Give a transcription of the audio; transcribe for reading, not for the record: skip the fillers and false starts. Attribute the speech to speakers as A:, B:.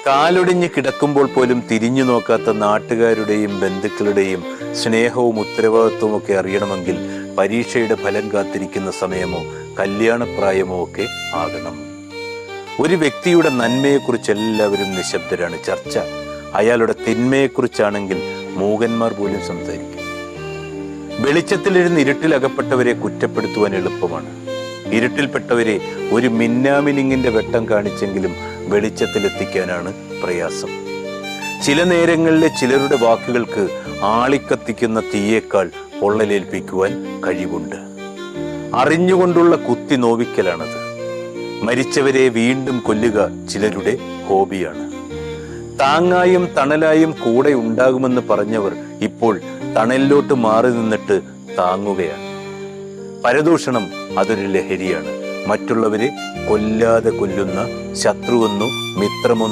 A: കാലൊടിഞ്ഞ് കിടക്കുമ്പോൾ പോലും തിരിഞ്ഞു നോക്കാത്ത നാട്ടുകാരുടെയും ബന്ധുക്കളുടെയും സ്നേഹവും ഉത്തരവാദിത്വവും ഒക്കെ അറിയണമെങ്കിൽ പരീക്ഷയുടെ ഫലം കാത്തിരിക്കുന്ന സമയമോ കല്യാണപ്രായമോ ഒക്കെ ആകണം. ഒരു വ്യക്തിയുടെ നന്മയെക്കുറിച്ച് എല്ലാവരും നിശബ്ദരാണ്. ചർച്ച അയാളുടെ തിന്മയെക്കുറിച്ചാണെങ്കിൽ മൂകന്മാർ പോലും സംസാരിക്കും. വെളിച്ചത്തിലിരുന്ന് ഇരുട്ടിലകപ്പെട്ടവരെ കുറ്റപ്പെടുത്തുവാൻ എളുപ്പമാണ്. ഇരുട്ടിൽപ്പെട്ടവരെ ഒരു മിന്നാമിനിങ്ങിന്റെ വെട്ടം കാണിച്ചെങ്കിലും വെളിച്ചത്തിലെത്തിക്കാനാണ് പ്രയാസം. ചില നേരങ്ങളിലെ ചിലരുടെ വാക്കുകൾക്ക് ആളിക്കത്തിക്കുന്ന തീയേക്കാൾ പൊള്ളലേൽപ്പിക്കുവാൻ കഴിവുണ്ട്. അറിഞ്ഞുകൊണ്ടുള്ള കുത്തി നോവിക്കലാണത്. മരിച്ചവരെ വീണ്ടും കൊല്ലുക ചിലരുടെ ഹോബിയാണ്. താങ്ങായും തണലായും കൂടെ ഉണ്ടാകുമെന്ന് പറഞ്ഞവർ ഇപ്പോൾ തണലിലോട്ട് മാറി നിന്നിട്ട് താങ്ങുകയാണ്. പരദൂഷണം അതൊരു ലഹരിയാണ്. മറ്റുള്ളവരെ കൊല്ലാതെ കൊല്ലുന്ന ശത്രുവെന്നോ മിത്രമൊന്നോ